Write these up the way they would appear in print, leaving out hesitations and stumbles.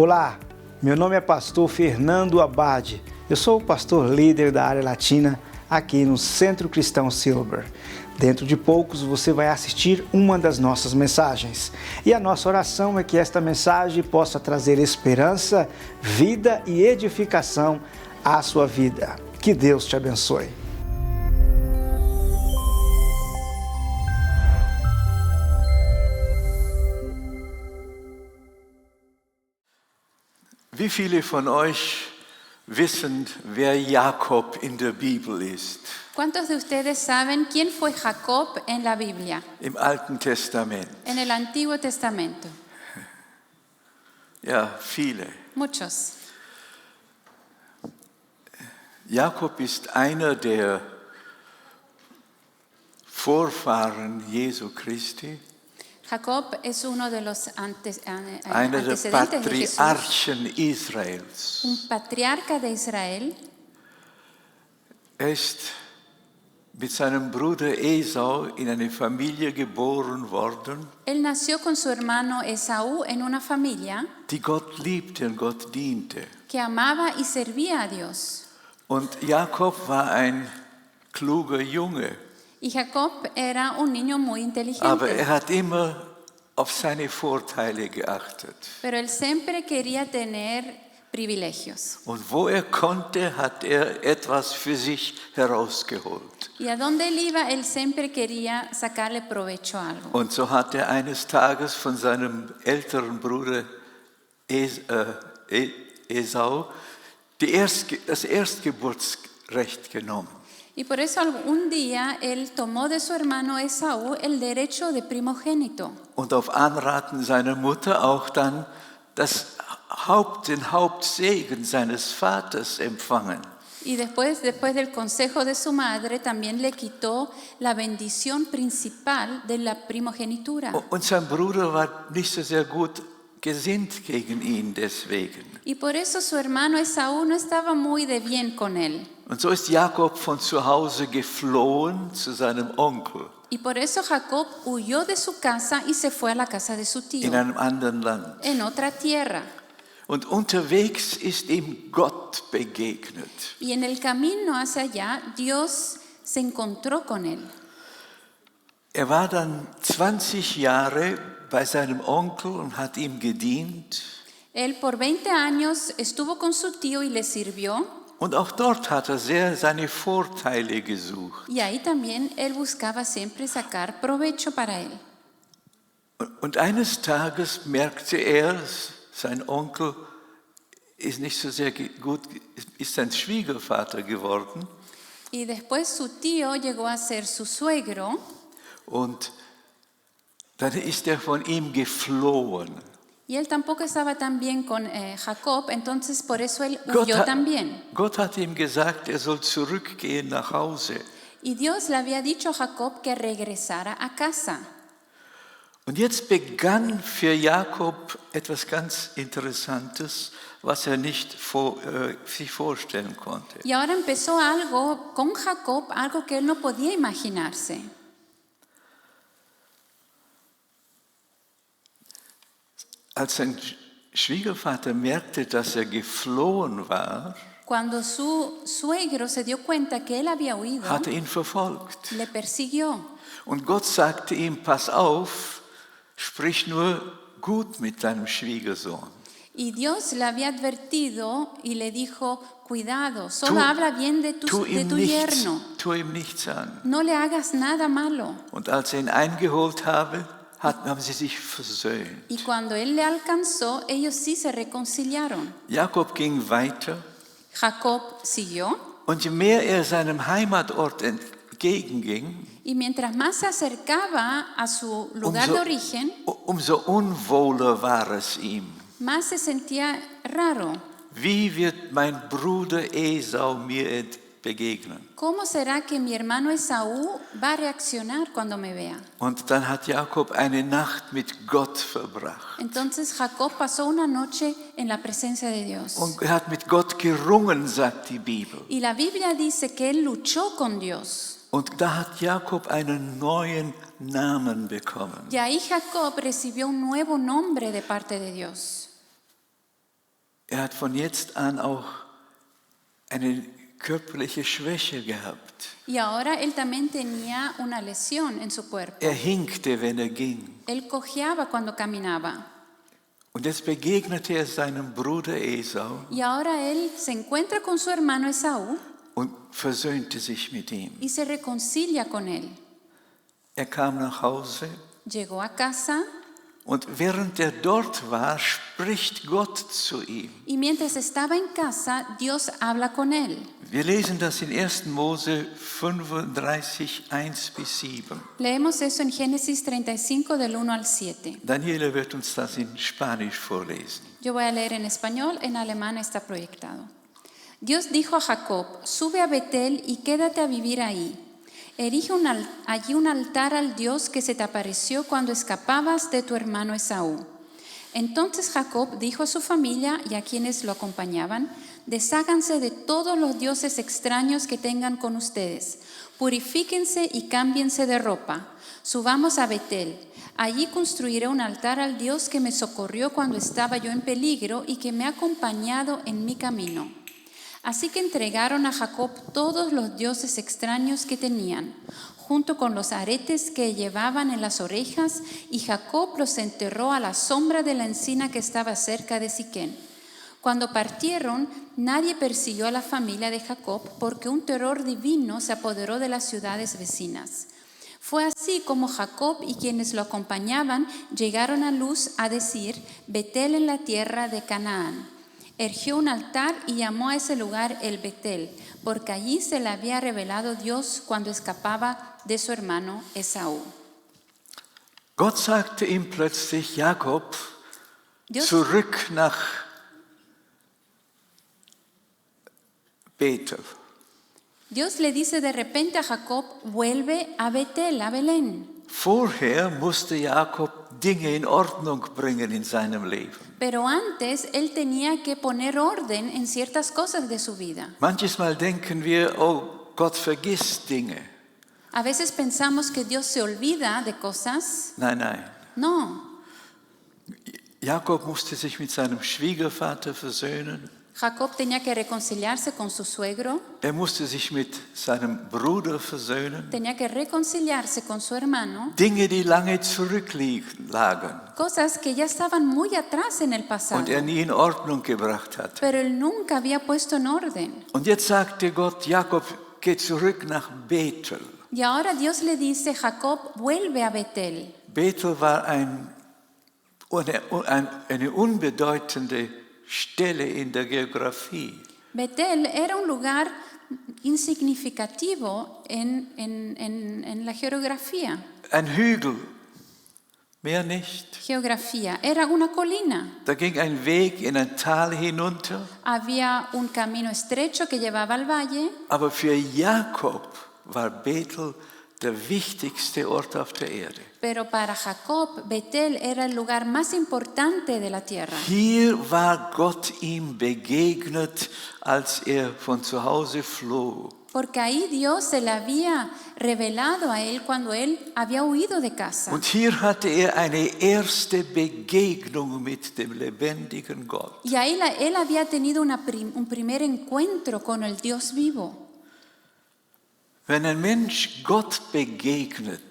Olá, meu nome é pastor Fernando Abade. Eu sou o pastor líder da área latina aqui no Centro Cristão Silver. Dentro de poucos você vai assistir uma das nossas mensagens. E a nossa oração é que esta mensagem possa trazer esperança, vida e edificação à sua vida. Que Deus te abençoe. Wie viele von euch wissen, wer Jakob in der Bibel ist? ¿Cuántos de ustedes saben quién fue Jacob en la Biblia, Im Alten Testament? en el Antiguo Testamento? Ja, viele. Muchos. Jakob ist einer der Vorfahren Jesu Christi, Jacob es uno de los einer der antecedentes de Jesús, Patriarchen Israels. un patriarca de Israel. Er ist mit seinem Bruder Esau in eine Familie geboren worden, Él nació con su hermano Esaú en una familia die Gott liebte und Gott diente. que amaba y servía a Dios. Und Jakob war ein kluger Junge. Y Jacob era un niño muy Aber inteligente, hat immer auf seine Vorteile geachtet. pero él siempre quería tener privilegios. Und wo er konnte, hat er etwas für sich herausgeholt. Y a donde él iba, él siempre quería sacarle provecho a algo. Und so hat er eines Tages von seinem älteren Bruder Esau das Erstgeburtsrecht genommen. Y por eso un día él tomó de su hermano Esaú el derecho de primogénito. Und auf Anraten seiner Mutter auch dann den Hauptsegen seines Vaters empfangen. Y después del consejo de su madre, también le quitó la bendición principal de la primogenitura. Und sein Bruder war nicht so sehr gut gesinnt gegen ihn deswegen. Y por eso su hermano Esaú no estaba muy de bien con él. Und so ist Jakob von zu Hause geflohen zu seinem Onkel Y por eso Jacob huyó de su casa y se fue a la casa de su tío, in einem anderen Land. en otra tierra. Und unterwegs ist ihm Gott begegnet. Y en el camino hacia allá, Dios se encontró con él. Er war dann 20 Jahre bei seinem Onkel und hat ihm gedient. Él por 20 años estuvo con su tío y le sirvió. Und auch dort hat er sehr seine Vorteile gesucht. Y ahí también él buscaba siempre sacar provecho para él. Und eines Tages merkte er, sein Onkel ist nicht so sehr gut, ist sein Schwiegervater geworden. Y después su tío llegó a ser su suegro. Und dann ist er von ihm geflohen. Y él tampoco estaba tan bien con Jacob, entonces por eso él huyó también. Gott hat ihm gesagt, er soll zurückgehen nach Hause. Y Dios le había dicho a Jacob que regresara a casa. Und jetzt begann für Jakob etwas ganz Interessantes, was er nicht sich vorstellen konnte. Y ahora empezó algo con Jacob, algo que él no podía imaginarse. Als sein Schwiegervater merkte, dass er geflohen war, Cuando su suegro se dio cuenta que él había huido, hat er ihn verfolgt. le persiguió. Und Gott sagte ihm, pass auf, sprich nur gut mit deinem Schwiegersohn. Y Dios le había advertido y le dijo, cuidado, solo habla bien de tu yerno. Tu ihm nichts an. No le hagas nada malo. Und als er ihn eingeholt haben sie sich versöhnt. Y cuando él le alcanzó, ellos sí se reconciliaron. Jakob ging weiter. Jacob siguió. Und je mehr er seinem Heimatort entgegenging, Y mientras más se acercaba a su lugar de origen, umso unwohler war es ihm. más se sentía raro. Wie wird mein Bruder Esau mir begegnen? ¿Cómo será que mi hermano Esaú va a reaccionar cuando me vea? Und dann hat Jakob eine Nacht mit Gott verbracht. Entonces Jacob pasó una noche en la presencia de Dios. Und er hat mit Gott gerungen, sagt die Bibel. Y la Biblia dice que él luchó con Dios. Und da hat Jakob einen neuen Namen bekommen. Y ahí Jacob recibió un nuevo nombre de parte de Dios. er hat von jetzt an auch eine körperliche Schwäche gehabt. Y ahora él también tenía una lesión en su cuerpo. Er hinkte, wenn er ging. Él cojeaba cuando caminaba. Und jetzt begegnete er seinem Bruder Esau Y ahora él se encuentra con su hermano Esaú und versöhnte sich mit ihm. y se reconcilia con él. Er kam nach Hause Llegó a casa und während er dort war, spricht Gott zu ihm. y mientras estaba en casa, Dios habla con él. Wir lesen das in 1. Mose 35, 1-7. Leemos eso en Génesis 35 del 1 al 7. Daniela wird uns das in Spanisch vorlesen. Yo voy a leer en español, en alemán está proyectado. Dios dijo a Jacob, sube a Betel y quédate a vivir ahí. Erige allí un altar al Dios que se te apareció cuando escapabas de tu hermano Esaú. Entonces Jacob dijo a su familia y a quienes lo acompañaban, desháganse de todos los dioses extraños que tengan con ustedes, purifíquense y cámbiense de ropa. Subamos a Betel. Allí construiré un altar al Dios que me socorrió cuando estaba yo en peligro y que me ha acompañado en mi camino. Así que entregaron a Jacob todos los dioses extraños que tenían, junto con los aretes que llevaban en las orejas, y Jacob los enterró a la sombra de la encina que estaba cerca de Siquén. Cuando partieron, nadie persiguió a la familia de Jacob porque un terror divino se apoderó de las ciudades vecinas. Fue así como Jacob y quienes lo acompañaban llegaron a luz a decir, Betel en la tierra de Canaán. Erigió un altar y llamó a ese lugar el Betel, porque allí se le había revelado Dios cuando escapaba de su hermano Esaú. Gott sagte ihm plötzlich, Jakob, Dios, zurück nach Bethel. Dios le dice de repente a Jacob, vuelve a Betel, a Belén. Vorher musste Jakob Dinge in Ordnung bringen in seinem Leben. Pero antes él tenía que poner orden en ciertas cosas de su vida. Manches Mal denken wir, oh, Gott vergisst Dinge. A veces pensamos que Dios se olvida de cosas. Nein, nein. No, Jakob musste sich mit seinem Schwiegervater versöhnen. Jacob tenía que reconciliarse con su suegro, Er musste sich mit seinem Bruder versöhnen. tenía que reconciliarse con su hermano, Dinge, die lange zurücklagen cosas que ya estaban muy atrás en el pasado, und er nie in Ordnung gebracht hat. pero él nunca había puesto en orden. Und jetzt sagte Gott, Jakob, geh zurück nach Bethel. Y ahora Dios le dice, Jacob, vuelve a Betel. Bethel war eine unbedeutende Stelle in der Geografie. Betel era un lugar insignificativo en la geografía. Ein Hügel, mehr nicht. Geografía, era una colina. Da ging ein Weg in ein Tal hinunter, Había un camino estrecho que llevaba al valle, aber für Jakob war Bethel der wichtigste Ort auf der Erde. pero para Jacob, Betel era el lugar más importante de la tierra. Hier war Gott ihm begegnet, als er von zu Hause floh. Porque ahí Dios se le había revelado a él cuando él había huido de casa. Und hier hatte er eine erste Begegnung mit dem lebendigen Gott. Y ahí él había tenido un primer encuentro con el Dios vivo. Wenn ein Mensch Gott begegnet,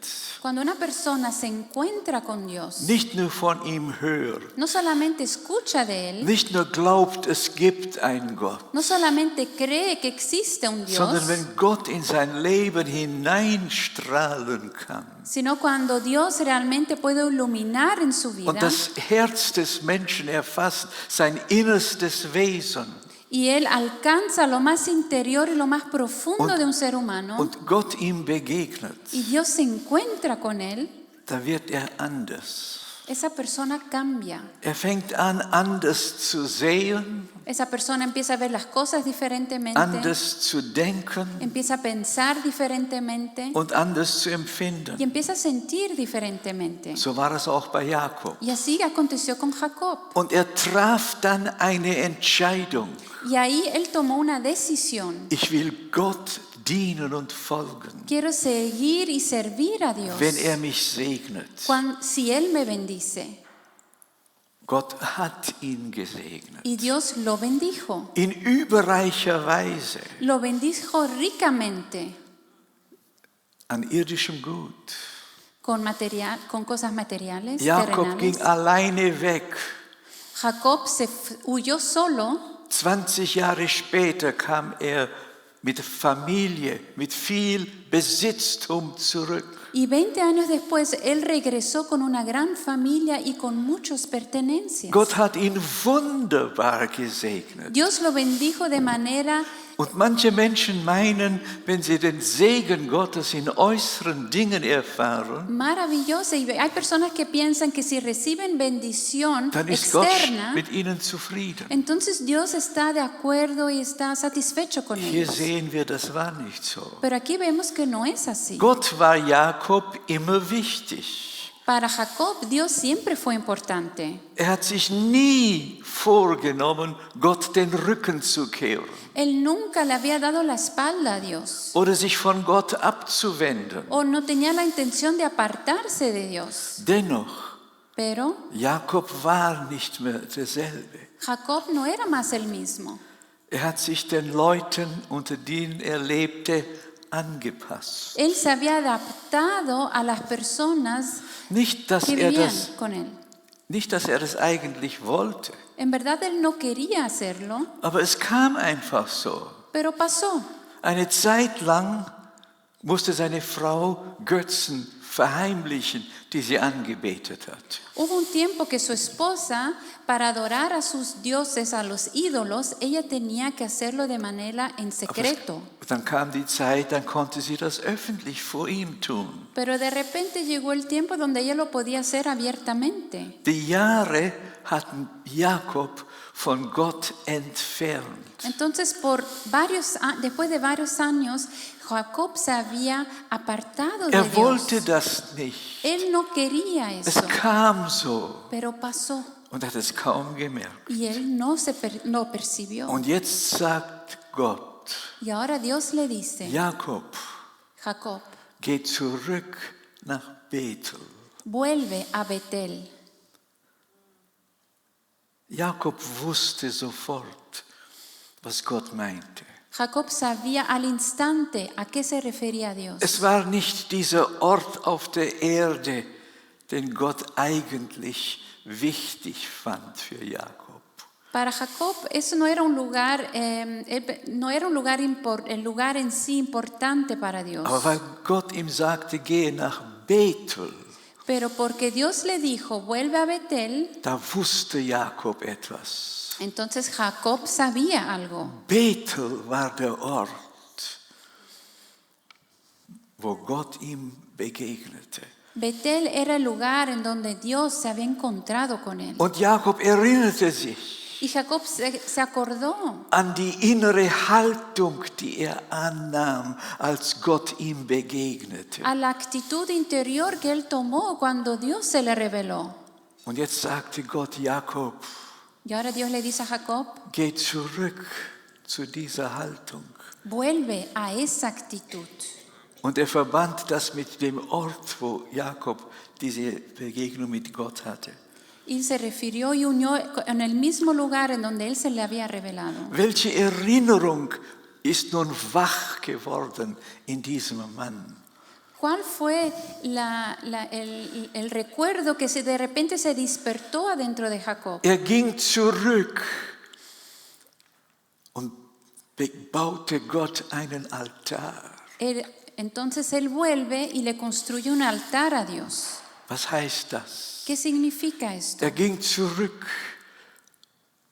Cuando una persona se encuentra con Dios, nicht nur von ihm hört, no solamente escucha de él, nicht nur glaubt, es gibt einen Gott, no solamente cree que existe un Dios, sondern wenn Gott in sein Leben hineinstrahlen kann sino cuando Dios realmente puede iluminar en su vida und das Herz des Menschen erfasst, sein innerstes Wesen, y él alcanza lo más interior y lo más profundo de un ser humano und Gott ihm begegnet, y Dios se encuentra con él, da wird er anders. esa persona cambia. Er fängt an, anders zu sehen, Esa persona empieza a ver las cosas diferentemente, anders zu denken empieza a pensar diferentemente und anders zu y empfinden. empieza a sentir diferentemente. So war es auch bei Jakob. Y así aconteció con Jacob. Und er traf dann eine Entscheidung. Y ahí él tomó una decisión. Ich will Gott dienen und folgen, Quiero seguir y servir a Dios wenn er mich segnet. si Él me bendice. Gott hat ihn gesegnet. Y Dios lo bendijo. In überreicher Weise Lo bendijo ricamente an irdischem Gut. con cosas materiales, Jakob ging terrenales. alleine weg. Jacob huyó solo. 20 Jahre später kam er mit Familie, mit viel Besitztum zurück. Y 20 años después, él regresó con una gran familia y con muchas pertenencias. Gott hat ihn wunderbar gesegnet. Dios lo bendijo de manera. Und manche Menschen meinen, wenn sie den Segen Gottes in äußeren Dingen erfahren, Maravillosa. Y hay personas que piensan que si reciben bendición dann ist Gott externa, mit ihnen zufrieden. entonces Dios está de acuerdo y está satisfecho con Hier ellos. sehen wir, das war nicht so. Pero aquí vemos que no es así. Gott war Jakob immer wichtig. Para Jacob, Dios siempre fue importante. Er hat sich nie vorgenommen, Gott den Rücken zu kehren Él nunca le había dado la espalda a Dios. oder sich von Gott abzuwenden. O no tenía la intención de apartarse de Dios. Dennoch, Pero Jakob war nicht mehr derselbe. Jacob no era más el mismo. Er hat sich den Leuten, unter denen er lebte, angepasst. Él se había adaptado a las personas Nicht, dass que er vivían das, con él. nicht, dass er das eigentlich wollte, En verdad él no quería hacerlo, aber es kam einfach so. pero pasó. Eine Zeit lang musste seine Frau Götzen verheimlichen, die sie angebetet hat. Hubo un tiempo que su esposa, para adorar a sus dioses, a los ídolos, ella tenía que hacerlo de manera en secreto. Dann kam die Zeit, dann konnte sie das öffentlich vor ihm tun. Pero de repente llegó el tiempo donde ella lo podía hacer abiertamente. Die Jahre hatten Jakob von Gott entfernt. Entonces, después de varios años, Jacob se había apartado de Er wollte Dios. das nicht. Él no quería Es eso, kam so pero pasó. und hat es kaum gemerkt. Y él no lo percibió. Und jetzt sagt Gott, Y ahora Dios le dice, Jakob, Jacob, geh zurück nach Bethel. vuelve a Betel. Jakob wusste sofort, was Gott meinte. Jacob sabía al instante a qué se refería Dios. Es war nicht dieser Ort auf der Erde, den Gott eigentlich wichtig fand für Jakob. Para Jacob eso no era un lugar, el lugar en sí importante para Dios. Aber weil Gott ihm sagte, gehe nach Bethel, Pero porque Dios le dijo, vuelve a Betel, da wusste Jakob etwas. entonces Jacob sabía algo. Bethel war der Ort, wo Gott ihm begegnete. Betel era el lugar en donde Dios se había encontrado con él. Und Jakob erinnerte sich Y Jacob se acordó an die innere Haltung, die er annahm, als Gott ihm begegnete. a la actitud interior que él tomó cuando Dios se le reveló. Und jetzt sagte Gott, Jakob, Y ahora Dios le dice a Jacob, geh zurück zu dieser Haltung. vuelve a esa actitud. Und er verband das mit dem Ort, wo Jakob diese Begegnung mit Gott hatte. Y se refirió y unió en el mismo lugar en donde él se le había revelado. Welche Erinnerung ist nun wach geworden in diesem Mann? ¿Cuál fue el recuerdo que de repente se despertó adentro de Jacob? Er ging zurück und baute Gott einen Altar. Entonces él vuelve y le construye un altar a Dios. Was heißt das? ¿Qué significa esto? Er ging zurück,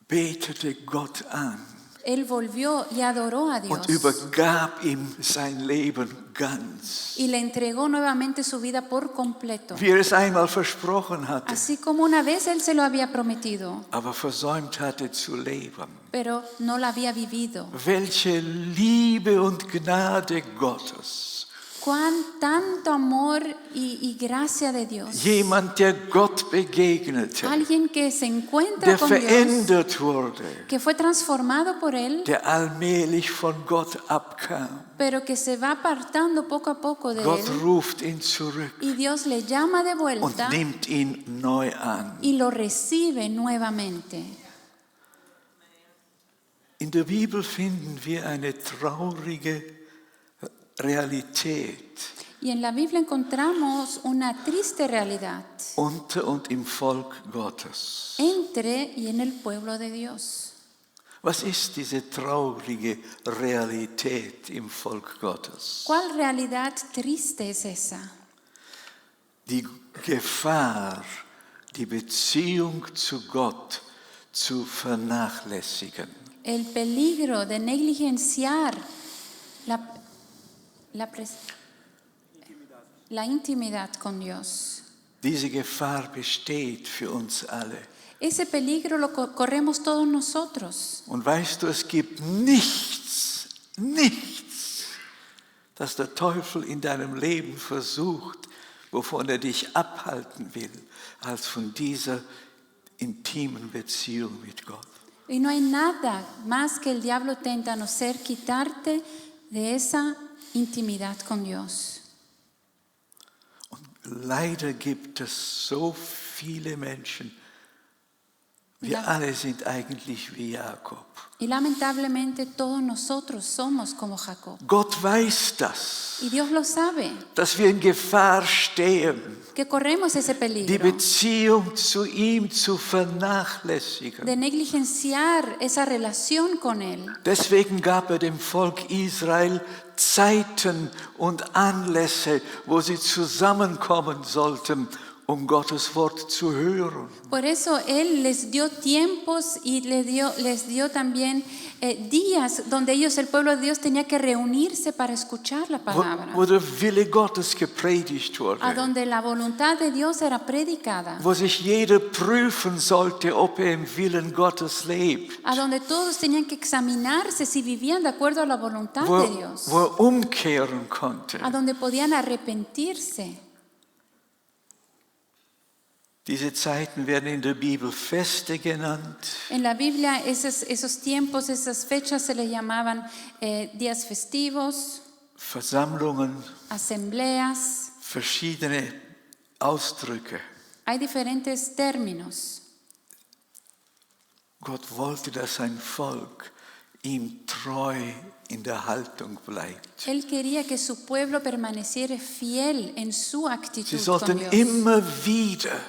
betete Gott an Él volvió y adoró a Dios und übergab ihm sein Leben ganz. y le entregó nuevamente su vida por completo. Wie er es einmal versprochen hatte, Así como una vez él se lo había prometido, aber versäumt hatte zu leben. pero no lo había vivido. Welche Liebe und Gnade Gottes. cuán tanto amor y gracia de Dios. Jemand, der Gott begegnete, Alguien que se encuentra der con Dios, verändert wurde, que fue transformado por Él, der allmählich von Gott abkam. pero que se va apartando poco a poco de Gott Él. ruft ihn zurück Y Dios le llama de und vuelta nimmt ihn neu an. y lo recibe nuevamente. In der Bibel finden wir eine traurige Realität Y en la Biblia encontramos una triste realidad unter und im Volk Gottes. entre y en el pueblo de Dios. Was ist diese traurige Realität im Volk Gottes? ¿Cuál realidad triste es esa? Die Gefahr, die Beziehung zu Gott zu vernachlässigen. El peligro de negligenciar la intimidad con Dios. Diese Gefahr besteht für uns alle. Ese peligro lo corremos todos nosotros. Und weißt du, es gibt nichts, das der Teufel in deinem Leben versucht, wovon er dich abhalten will, als von dieser intimen Beziehung mit Gott. Y no hay nada más que el diablo tenta a no ser quitarte de esa intimidad con Dios. Und leider gibt es so viele Menschen, wir Ja. alle sind eigentlich wie Jakob. Y lamentablemente todos nosotros somos como Jacob. Gott weiß das, Y Dios lo sabe, dass wir in Gefahr stehen, que corremos ese die peligro Beziehung zu ihm zu vernachlässigen. de negligenciar esa relación con Él. Deswegen gab er dem Volk Israel Zeiten und Anlässe, wo sie zusammenkommen sollten, um Gottes Wort zu hören. Por eso Él les dio tiempos y les dio también días donde ellos, el pueblo de Dios, tenía que reunirse para escuchar la palabra. Wo der Wille Gottes gepredigt A wurde. donde la voluntad de Dios era predicada. Wo sich jeder prüfen sollte, ob er im Willen Gottes lebt. A donde todos tenían que examinarse si vivían de acuerdo a la voluntad Wo, de Dios. wo er umkehren konnte. A donde podían arrepentirse. Diese Zeiten werden in der Bibel Feste genannt. En la Biblia esos tiempos, esas fechas se les llamaban días festivos, Versammlungen, asambleas. verschiedene Ausdrücke. Hay diferentes términos. Gott wollte, dass sein Volk ihm treu in der Haltung bleibt. Él quería que su pueblo permaneciera fiel en su Sie actitud con sollten Dios. immer wieder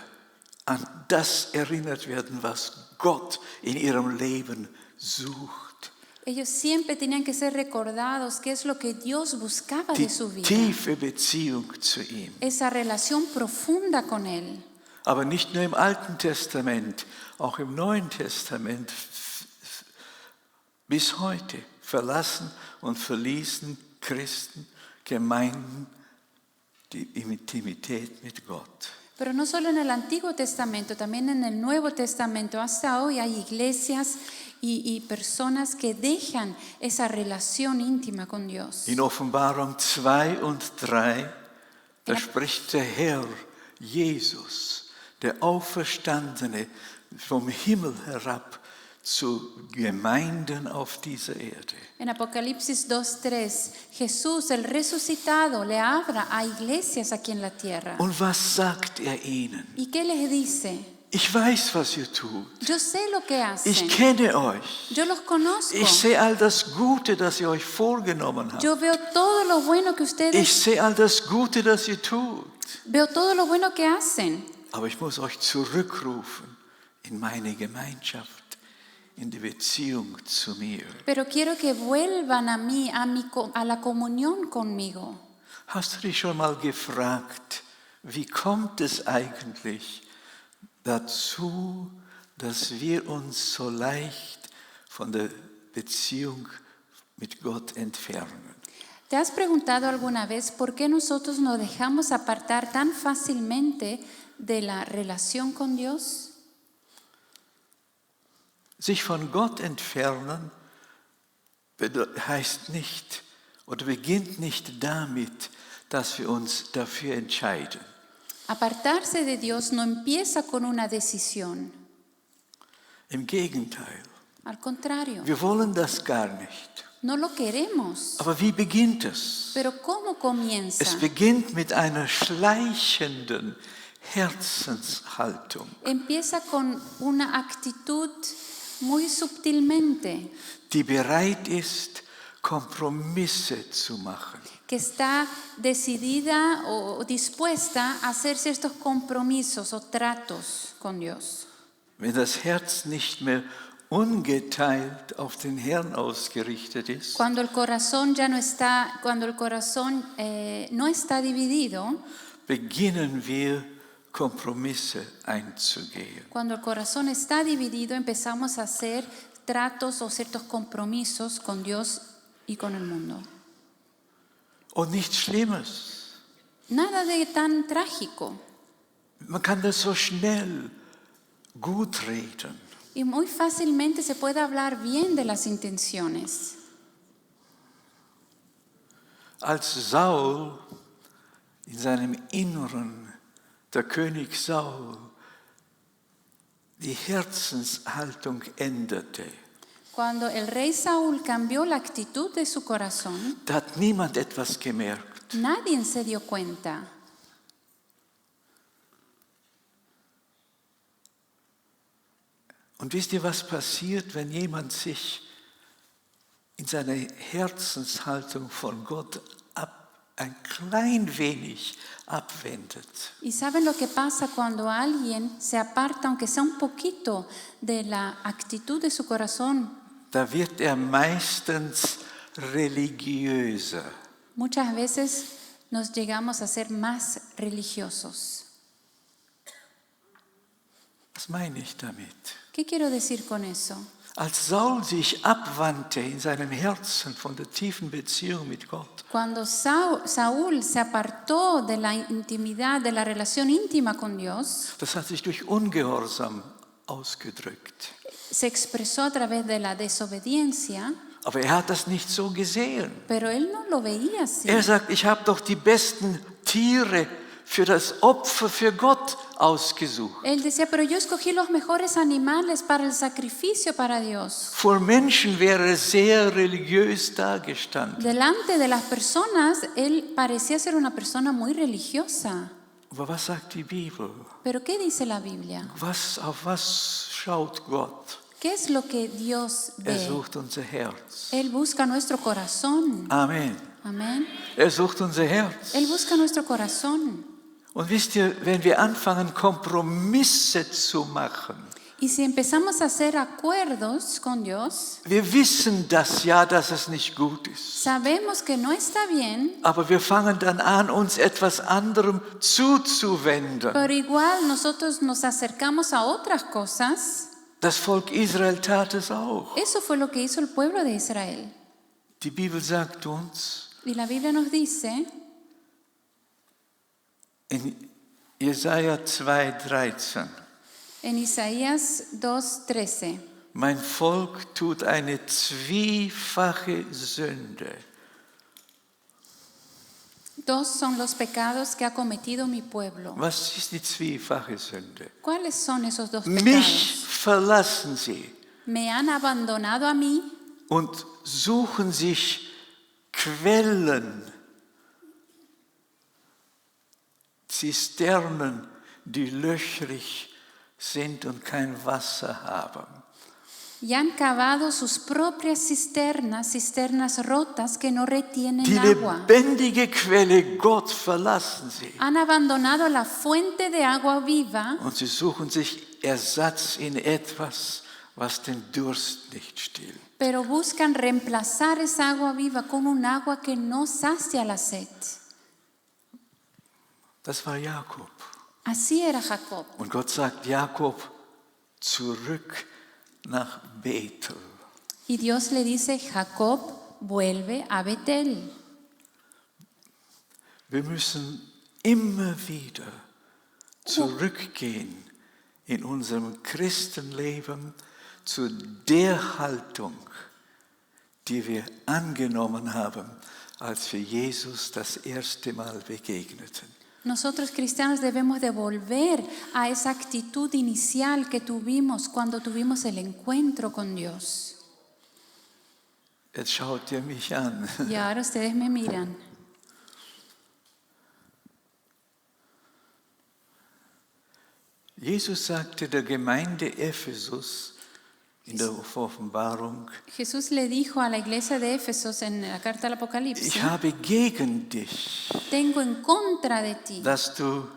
an das erinnert werden, was Gott in ihrem Leben sucht. Ellos siempre tenían que ser recordados qué es lo que Dios buscaba Die de su vida. tiefe Beziehung zu ihm. Esa relación profunda con Él. Aber nicht nur im Alten Testament, auch im Neuen Testament bis heute verlassen und verließen Christen, Gemeinden die Intimität mit Gott. Pero no solo en el Antiguo Testamento, también en el Nuevo Testamento. Hasta hoy hay iglesias y personas que dejan esa relación íntima con Dios. In Offenbarung 2 und 3, da Ja. spricht der Herr, Jesus, der Auferstandene, vom Himmel herab zu Gemeinden auf dieser Erde. En Apocalipsis 2:3, Jesús, el resucitado, le habla a iglesias aquí en la tierra. Und was sagt er ihnen? ¿Y qué les dice? Ich weiß, was ihr tut. Yo sé lo que hacen. Ich kenne euch. Yo los conozco. Ich sehe all das Gute, das ihr euch vorgenommen habt. Yo veo todo lo bueno que Ich ustedes, sehe all das Gute, das ihr tut. veo todo lo bueno que hacen. Aber ich muss euch zurückrufen in meine Gemeinschaft, in die Beziehung zu mir. Pero quiero que vuelvan a mí, a la comunión conmigo. Hast du dich schon mal gefragt, wie kommt es eigentlich dazu, dass wir uns so leicht von der Beziehung mit Gott entfernen? ¿Te has preguntado alguna vez por qué nosotros nos dejamos apartar tan fácilmente de la relación con Dios? Sich von Gott entfernen heißt nicht oder beginnt nicht damit, dass wir uns dafür entscheiden. Apartarse de Dios no empieza con una decisión. Im Gegenteil, Al contrario, wir wollen das gar nicht. no lo queremos. Aber wie beginnt es? Pero ¿cómo comienza? Es beginnt mit einer schleichenden Herzenshaltung, Empieza con una actitud muy sutilmente, die bereit ist, Kompromisse zu machen. que está decidida o dispuesta a hacer ciertos compromisos o tratos con Dios. Wenn das Herz nicht mehr ungeteilt auf den Herrn ausgerichtet ist, Cuando el corazón ya no está, no está dividido, beginnen wir Kompromisse einzugehen. cuando el corazón está dividido, empezamos a hacer tratos o ciertos compromisos con Dios y con el mundo. Und nichts Schlimmes. Nada de tan trágico. Man kann das so schnell gut reden. Y muy fácilmente se puede hablar bien de las intenciones. Als Saul in seinem Inneren, der König Saul, die Herzenshaltung änderte, Cuando el rey Saúl cambió la actitud de su corazón, da hat niemand etwas gemerkt. nadie se dio cuenta. Und wisst ihr, was passiert, wenn jemand sich in seiner Herzenshaltung von Gott ein klein wenig abwendet? ¿Y saben lo que pasa cuando alguien se aparta, aunque sea un poquito, de la actitud de su corazón? Da wird meistens religiöser. Muchas veces nos llegamos a ser más religiosos. Was meine ich damit? ¿Qué quiero decir con eso? Als Saul sich abwandte in seinem Herzen von der tiefen Beziehung mit Gott, Cuando Saúl se apartó de la intimidad, de la relación íntima con Dios, das hat sich durch Ungehorsam ausgedrückt. se expresó a través de la desobediencia, Aber hat das nicht so gesehen. pero él no lo veía así. Sagt, ich habe doch die besten Tiere für das Opfer für Gott ausgesucht. Él decía, pero yo escogí los mejores animales para el sacrificio para Dios. Vor Menschen wäre er sehr religiös dagestanden. Delante de las personas, él parecía ser una persona muy religiosa. Aber was sagt die Bibel? Pero ¿qué dice la Biblia? Auf was schaut Gott? ¿Qué es lo que Dios ve? Sucht unser Herz. Él busca nuestro corazón. Amen. Amén. Sucht unser Herz. Él busca nuestro corazón. Und wisst ihr, wenn wir anfangen, Kompromisse zu machen, Y si empezamos a hacer acuerdos con Dios, wir wissen das ja, dass es nicht gut ist. sabemos que no está bien, Aber wir fangen dann an, uns etwas anderem zuzuwenden. pero igual nosotros nos acercamos a otras cosas. Das Volk Israel tat es auch. Eso fue lo que hizo el pueblo de Israel. Die Bibel sagt uns Y la Biblia nos dice in Jesaja 2,13, en Isaías 2:13, mein Volk tut eine zwiefache Sünde. dos son los pecados que ha cometido mi pueblo. Was ist die zwiefache Sünde? ¿Cuáles son esos dos Mich pecados? verlassen sie Me han abandonado a mí und suchen sich Quellen, Zisternen, die löchrig sind und kein Wasser haben. y han cavado sus propias cisternas rotas que no retienen Die agua. lebendige Quelle Gott verlassen sie Han abandonado la fuente de agua viva und sie suchen sich Ersatz in etwas, was den Durst nicht stillt. pero buscan reemplazar esa agua viva con un agua que no sacia la sed. Das war Jakob. Así era Jacob. Und Gott sagt, Jakob, zurück nach Bethel. Y Dios le dice, Jacob, vuelve a Betel. Wir müssen immer wieder zurückgehen in unserem Christenleben zu der Haltung, die wir angenommen haben, als wir Jesus das erste Mal begegneten. Nosotros cristianos debemos de volver a esa actitud inicial que tuvimos cuando tuvimos el encuentro con Dios. Jetzt schaut ihr mich an. Y ahora ustedes me miran. Jesus sagte der Gemeinde Ephesus in der Offenbarung, Jesús le dijo a la iglesia de Éfesos en la carta al ich Apocalipsis, habe gegen dich, tengo en contra de ti dass du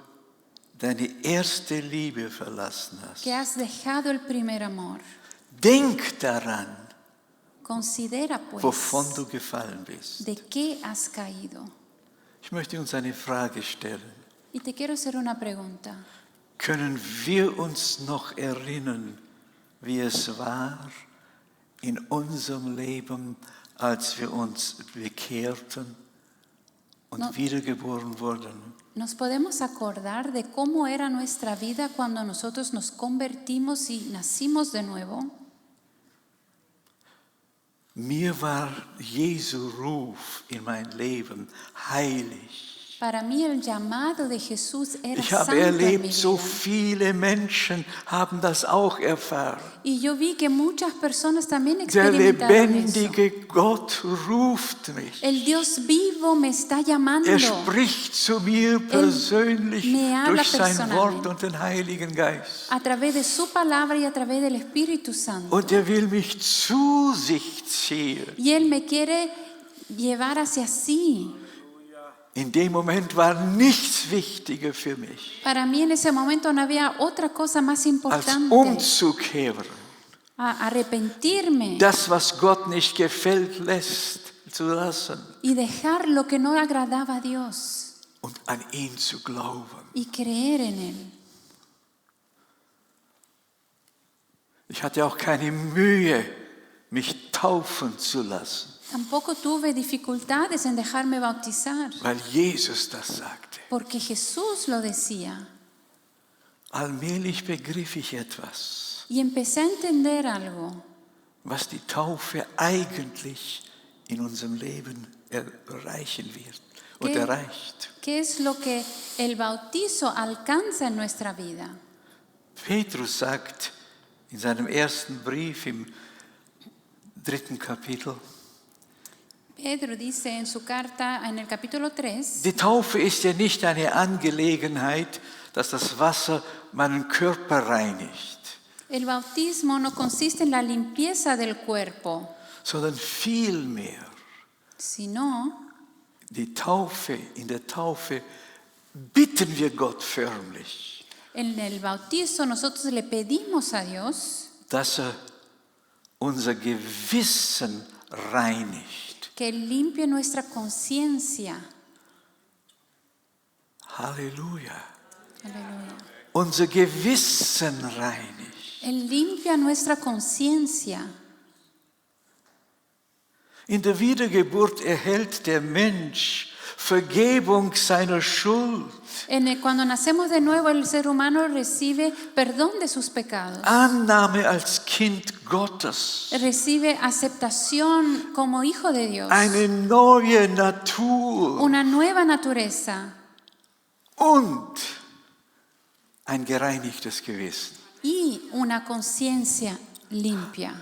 deine erste Liebe verlassen hast. que has dejado el primer amor. Denk daran, Considera wovon pues du gefallen bist. de qué has caído. Ich möchte uns eine Frage stellen. Y te quiero hacer una pregunta. Können wir uns noch erinnern, wie es war in unserem Leben, als wir uns bekehrten und No. wiedergeboren wurden? ¿Nos podemos acordar de cómo era nuestra vida cuando nosotros nos convertimos y nacimos de nuevo? Mir war Jesu Ruf in mein Leben heilig. Para mí el llamado de Jesús era Ich habe santo en mi erlebt, so vida. viele Menschen haben das auch erfahren. Y yo vi que muchas personas también Der experimentaron eso. lebendige Gott ruft mich. El Dios vivo me está llamando. Er spricht zu mir persönlich me habla durch sein personalmente. Wort und den Heiligen Geist. A través de su palabra y a través del Espíritu Santo. Und er will mich zu sich ziehen. Y Él me quiere llevar hacia sí. In dem Moment war nichts wichtiger für mich, Para mí en ese momento no había otra cosa más als importante umzukehren. a arrepentirme Das, was Gott nicht gefällt, zu lassen y dejar lo que no agradaba a Dios und an ihn zu glauben. y creer en Él. Ich hatte auch keine Mühe, mich taufen zu lassen, Tampoco tuve dificultades en dejarme bautizar, weil Jesus das sagte. porque Jesús lo decía. Allmählich begriff ich etwas, Y empecé a entender algo, was die Taufe eigentlich in unserem Leben erreichen wird und ¿Qué? erreicht. qué es lo que el bautizo alcanza en nuestra vida. Petrus sagt in seinem ersten Brief im 3. Kapitel, Pedro dice en su carta en el capítulo 3, die Taufe ist ja nicht eine Angelegenheit, dass das Wasser meinen Körper reinigt, el bautismo no consiste en la limpieza del cuerpo, sondern vielmehr sino in der Taufe bitten wir Gott förmlich, en el bautizo nosotros le pedimos a Dios dass unser Gewissen reinigt. que Él limpie nuestra conciencia. Halleluja. Aleluya. Unser Gewissen reinigt. Él limpia nuestra conciencia. In der Wiedergeburt erhält der Mensch Vergebung seiner Schuld, Cuando nacemos de nuevo, el ser humano recibe perdón de sus pecados. Annahme als Kind Gottes, Recibe aceptación como hijo de Dios. eine neue Natur Una nueva naturaleza und ein gereinigtes Gewissen. y una conciencia limpia.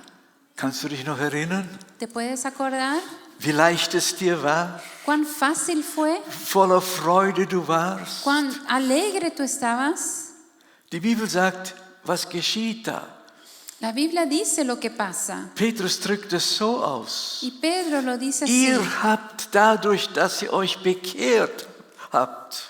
Kannst du dich noch erinnern, ¿Te puedes acordar wie leicht es dir war, cuán fácil fue? voller Freude du warst? ¿Cuán alegre tú estabas? Die Bibel sagt, was geschieht da? La Biblia dice lo que pasa. Petrus drückt es so aus. Y Pedro lo dice así. Ihr habt dadurch, dass ihr euch bekehrt habt,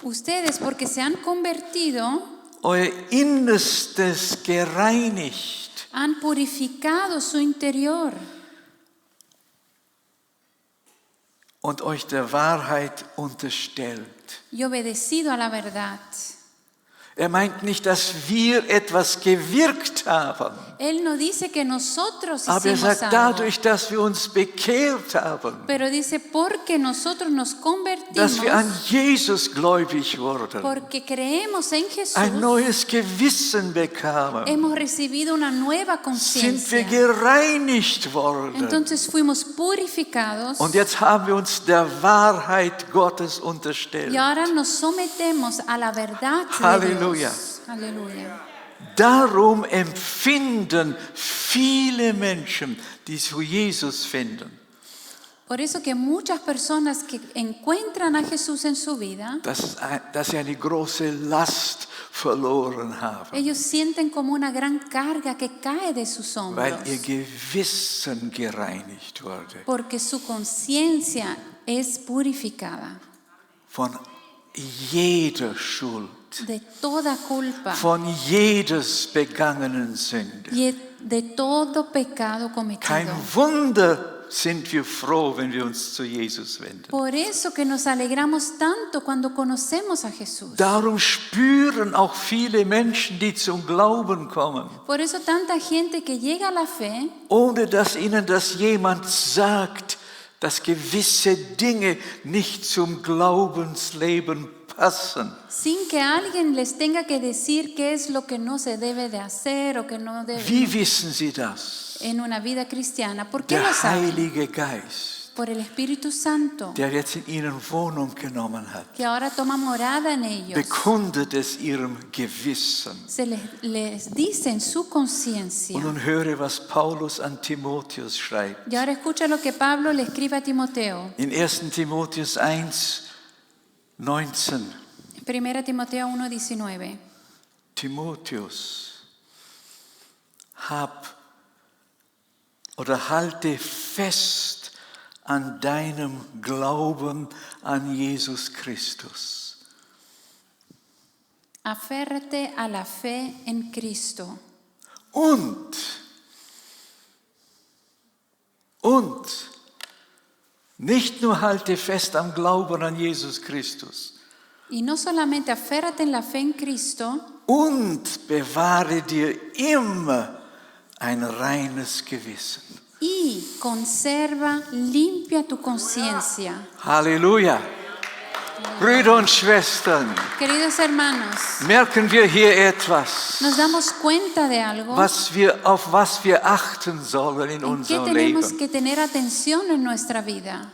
Ustedes, porque se han convertido, euer Innerstes gereinigt. han purificado su interior Und euch der Wahrheit unterstellt. y obedecido a la verdad. Er meint nicht, dass wir etwas gewirkt haben, Él no dice que nosotros aber er hicimos sagt, algo, dadurch, dass wir uns bekehrt haben, pero dice porque nosotros nos dass wir an convertimos, Jesus gläubig wurden, porque creemos en Jesús, ein neues Gewissen bekamen, hemos recibido una nueva sind wir conciencia. gereinigt worden. Entonces fuimos purificados Und jetzt haben wir uns der Wahrheit Gottes unterstellt. y ahora nos sometemos a la verdad de Halleluja. Dios. Aleluya. Darum empfinden viele Menschen, die zu Jesus finden, Por eso que muchas personas que encuentran a Jesús en su vida, dass sie eine große Last verloren haben, ellos sienten como una gran carga que cae de sus weil hombros, ihr Gewissen gereinigt wurde porque su conciencia es purificada von jeder Schuld, de toda culpa von jedes begangenen Sünde. y de todo pecado Kein cometido. Wunder sind wir froh, wenn wir uns zu Jesus wenden. Por eso que nos alegramos tanto cuando conocemos a Jesús. Darum spüren auch viele Menschen, die zum Glauben kommen, Por eso tanta gente que llega a la fe, ohne dass ihnen das jemand sagt, dass gewisse Dinge nicht zum Glaubensleben passen. sin que alguien les tenga que decir qué es lo que no se debe de hacer o que no debe Wie wissen sie das? en una vida cristiana. ¿Por qué lo Der saben? Heilige Geist, Por el Espíritu Santo, der jetzt in ihnen Wohnung genommen hat, que ahora toma morada en ellos. bekundet es ihrem Gewissen. Se les dice en su conciencia. Und nun höre, was Paulus an Timotheus schreibt. Y ahora escucha lo que Pablo le escribe a Timoteo. In 1. Timotheus 1, 19. 1 Timoteo 1:19. Timotheus, halte fest an deinem Glauben an Jesus Christus. Aférrate a la fe en Cristo. Und, nicht nur halte fest am Glauben an Jesus Christus, Y no solamente aférrate en la fe en Cristo, und bewahre dir immer ein reines Gewissen. y conserva limpia tu conciencia. Halleluja. Brüder und Schwestern, Queridos hermanos, merken wir hier etwas, nos damos cuenta de algo auf was wir achten sollen in en que unserem tenemos Leben. que tener atención en nuestra vida.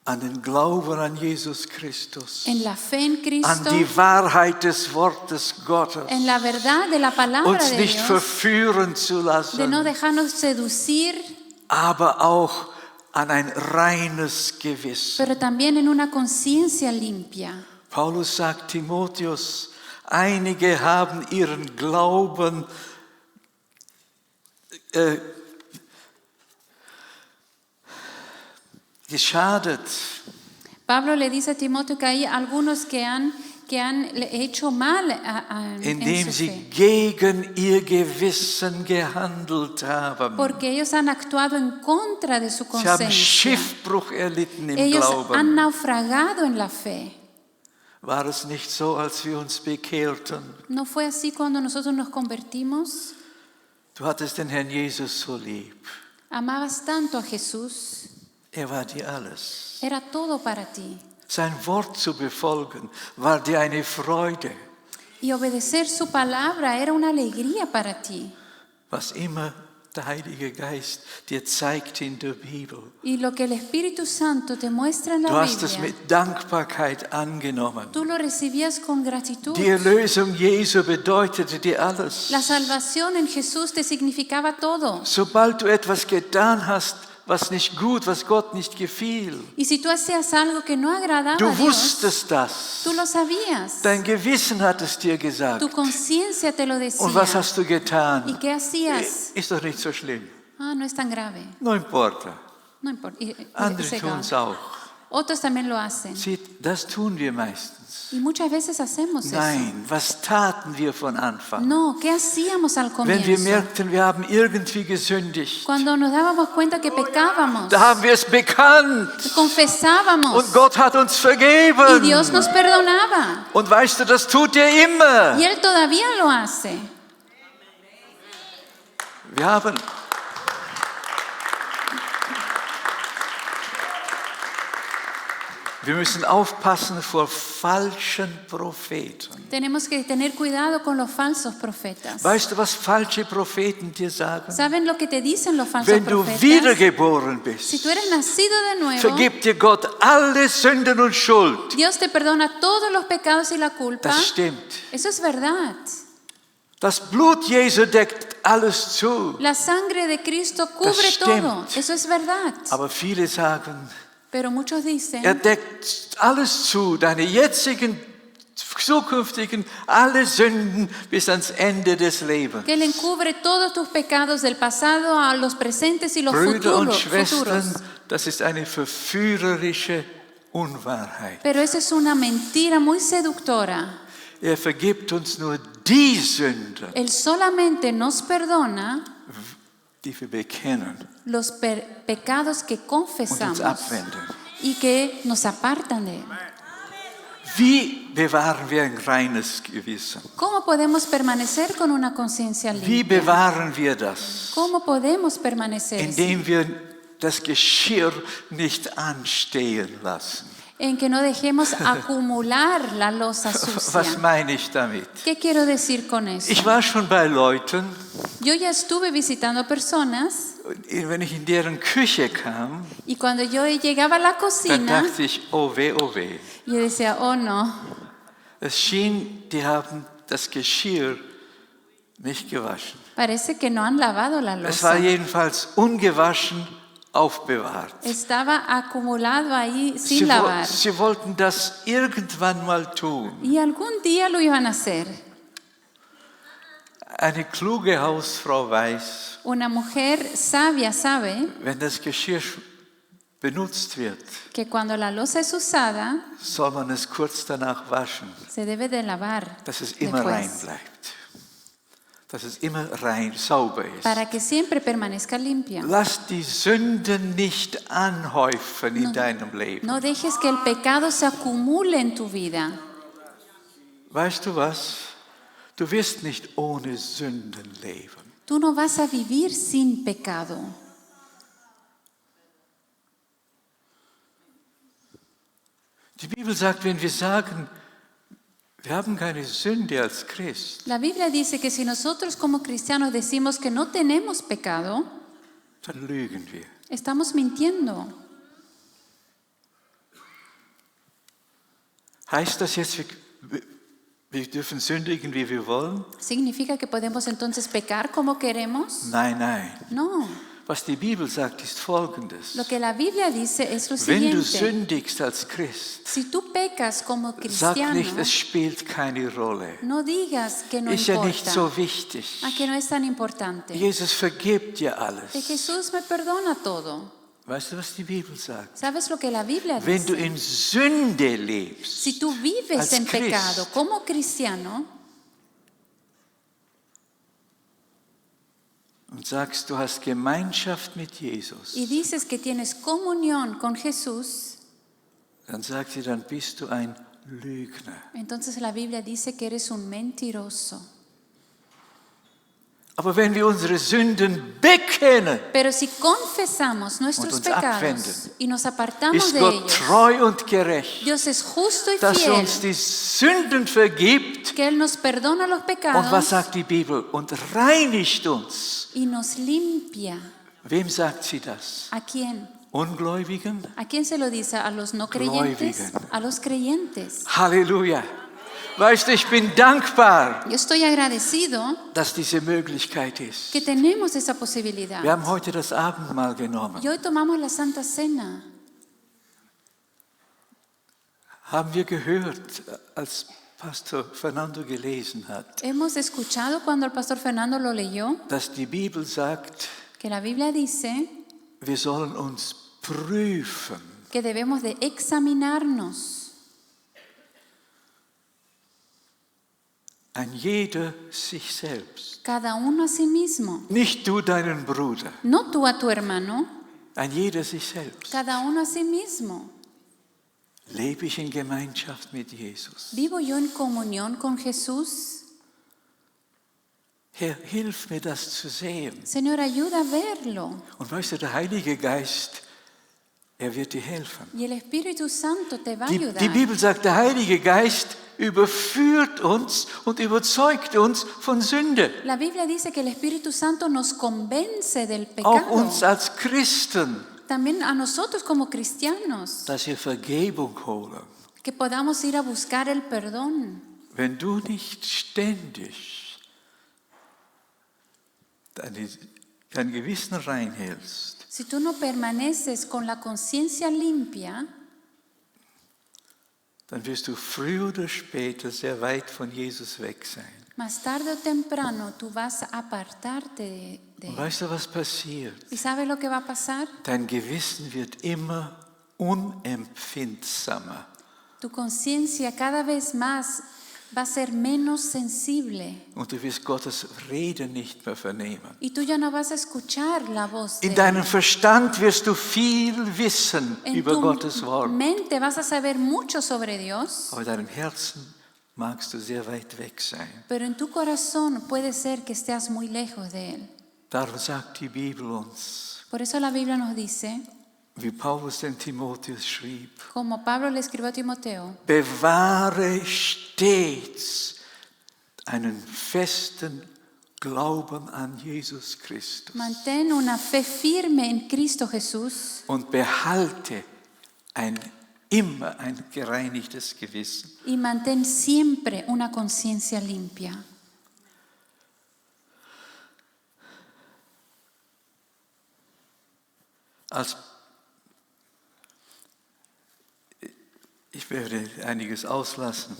An den Glauben an Jesus Christus, En la fe en an Cristo, die Wahrheit des Wortes Gottes, en la verdad de la palabra uns de nicht Dios, verführen zu de no lassen, dejarnos seducir, aber auch an ein reines Gewissen. pero también en una conciencia limpia. Paulus sagt Timotheus, einige haben ihren Glauben geschadet, Pablo le dice a Timoteo que hay algunos que han hecho mal en indem su sie fe, gegen ihr Gewissen gehandelt haben. porque ellos han actuado en contra de su Sie haben conciencia. Schiffbruch erlitten im Ellos han Glauben. naufragado en la fe. War es nicht so, als wir uns bekehrten? ¿No fue así cuando nosotros nos convertimos? Du hattest den Herrn Jesus so lieb. Amabas tanto a Jesús, Er war dir alles. era todo para ti. Sein Wort zu befolgen war dir eine Freude. Y obedecer su palabra era una alegría para ti. Was immer der Heilige Geist dir zeigt in der Bibel. Y lo que el Espíritu Santo te muestra en Du la hast es Biblia, mit Dankbarkeit angenommen. tú lo recibías con gratitud. Die Erlösung Jesu bedeutete dir alles. La salvación en Jesús te significaba todo. Sobald du etwas getan hast, was nicht gut, was Gott nicht gefiel, Y si tú hacías algo que no agradaba du a Dios, wusstest das. tú lo sabías. Dein Gewissen hat es dir gesagt. Tu conciencia te lo decía. Und was hast du getan? ¿Y qué hacías? Ist doch nicht so schlimm. Ah, no es tan grave. No importa. No importa. Andere Es tun egal. es auch. Otros también lo hacen. Seht, das tun wir meistens. Y muchas veces hacemos eso. Nein, was taten wir von Anfang? No, ¿qué hacíamos al Wenn wir comienzo? merkten, wir haben irgendwie gesündigt, Cuando nos dábamos cuenta que pecábamos, da haben wir es bekannt. confesábamos Und Gott hat uns y vergeben. Dios nos perdonaba. Und weißt du, das tut er immer. Y Él todavía lo hace. Wir müssen aufpassen vor falschen Propheten. Tenemos que tener cuidado con los falsos profetas. Weißt du, was falsche Propheten dir sagen? ¿Saben lo que te dicen los falsos Wenn du profetas? wiedergeboren Si bist, tú eres nacido de nuevo, vergibt dir Gott alle Sünden und Schuld. Dios te perdona todos los pecados y la culpa. Das stimmt. Eso es verdad. Das Blut Jesu deckt alles zu. La sangre de Cristo cubre Das todo. stimmt. Eso es verdad. Aber viele sagen, Pero muchos dicen deckt alles zu, deine jetzigen, zukünftigen, alle Sünden bis ans Ende des Lebens. que Él encubre todos tus pecados del pasado a los presentes y los Brüder und futuros. Schwestern, das ist eine verführerische Unwahrheit. Pero esa es una mentira muy seductora. Er vergibt uns nur die Sünden, Él solamente nos perdona die wir bekennen los pecados que und uns confesamos abwenden. y que nos apartan de Él. Wie bewahren wir ein reines Gewissen? ¿Cómo podemos permanecer con una conciencia Wie limpia? bewahren wir das? ¿Cómo podemos permanecer así? Indem wir das Geschirr nicht anstehen lassen. En que no dejemos acumular la losa Was sucia. meine ich damit? ¿Qué quiero decir con eso? Ich war schon bei Leuten, Yo ya estuve visitando personas wenn ich in deren Küche kam, y cuando yo llegaba a la dann cocina, dachte ich, oh weh, yo decía, oh no, es schien, die haben das Geschirr nicht gewaschen. parece que no han lavado la Es war losa. jedenfalls ungewaschen aufbewahrt. Estaba acumulado ahí sin lavar. Sie wollten das irgendwann mal tun. Y algún día lo iban a hacer. Eine kluge Hausfrau weiß, Una mujer sabia sabe wenn das Geschirr benutzt wird, que cuando la losa es usada, soll man es kurz danach waschen, se debe de lavar dass es immer rein después, bleibt. Dass es immer rein, sauber ist. para que siempre permanezca limpia. Lass die Sünden nicht anhäufen in deinem Leben. No dejes que el pecado se acumule en tu vida. Weißt du was? Du wirst nicht ohne Sünden leben. Tú no vas a vivir sin pecado. Die Bibel sagt, wenn wir sagen, wir haben keine Sünde als Christ, La Biblia dice que si nosotros como cristianos decimos que no tenemos pecado, dann lügen wir. estamos mintiendo. Heißt das jetzt, wir dürfen sündigen, wie wir wollen? ¿Significa que podemos entonces pecar como queremos? Nein, nein. No. Was die Bibel sagt, ist Folgendes. Lo que la Biblia dice es lo Wenn du siguiente. sündigst als Christ, Si tú pecas como sag cristiano, nicht, es spielt keine Rolle. no digas que no Ist ja nicht importa, so wichtig. a que no es tan importante. Jesus vergibt dir Que alles. Jesús me perdona todo. Weißt du, was die Bibel sagt? ¿Sabes lo que la Biblia Wenn du dice? in Sünde lebst, Si tú vives als en Christ, pecado como cristiano und sagst, du hast Gemeinschaft mit Jesus, y dices que tienes comunión con Jesús, dann sagt sie, dann bist du ein Lügner. entonces la Biblia dice que eres un mentiroso. Aber wenn wir unsere Sünden bekennen, Pero si confesamos nuestros Und uns pecados abwenden, y nos apartamos ist de Gott ellos, treu und gerecht, Dios es justo y dass er fiel, uns die Sünden vergibt. que Él nos perdona los Und was pecados sagt die Bibel? Und reinigt uns. y nos limpia. Wem sagt sie das? ¿A quién? Ungläubigen? ¿A quién se lo dice? ¿A los no creyentes? Gläubigen. A los creyentes. Halleluja. Weißt du, ich bin dankbar, Yo estoy agradecido dass diese Möglichkeit ist. que tenemos esa posibilidad. Wir haben heute das Abendmahl genommen. Y hoy tomamos la Santa Cena. Haben wir gehört, als Pastor Fernando gelesen hat, Hemos escuchado cuando el pastor Fernando lo leyó dass die Bibel sagt, que la Biblia dice wir sollen uns prüfen, que debemos de examinarnos. Ein jeder sich selbst. Cada uno a sí mismo. Nicht du deinen Bruder. No tú a tu hermano, Ein jeder sich selbst. cada uno a sí mismo. Lebe ich in Gemeinschaft mit Jesus? ¿Vivo yo en comunión con Jesús? Herr, hilf mir das zu sehen. Señor, ayuda a verlo. Und weißt du, der Heilige Geist, er wird dir helfen. Y el Espíritu Santo te va a Die ayudar. Bibel sagt, der Heilige Geist überführt uns und überzeugt uns von Sünde. La Biblia dice que el Espíritu Santo nos convence del Auch pecado. uns als Christen, También a nosotros como cristianos, dass wir Vergebung holen. que podamos ir a buscar el perdón. Wenn du nicht ständig dein Gewissen reinhältst, Si tú no permaneces con la conciencia limpia, dann wirst du früher oder später sehr weit von Jesus weg sein. más tarde o temprano tú vas a apartarte de Und él. weißt du, was passiert? ¿Y sabes lo que va a pasar? Dein Gewissen wird immer unempfindsamer. Tu conciencia cada vez más va a ser menos sensible Und du wirst Gottes Rede nicht mehr vernehmen. y tú ya no vas a escuchar la voz de In él. deinem Verstand wirst du viel wissen En über tu Gottes Wort. mente vas a saber mucho sobre Dios, Aber in deinem Herzen magst du sehr weit weg sein. pero en tu corazón puede ser que estés muy lejos de él. Darum sagt die Bibel uns, Por eso la Biblia nos dice, wie Paulus den Timotheus schrieb, como Pablo le escribió a Timoteo, bewahre stets einen festen Glauben an Jesus Christus mantén una fe firme en Cristo Jesús und behalte immer ein gereinigtes Gewissen. y mantén siempre una conciencia limpia. Ich werde einiges auslassen.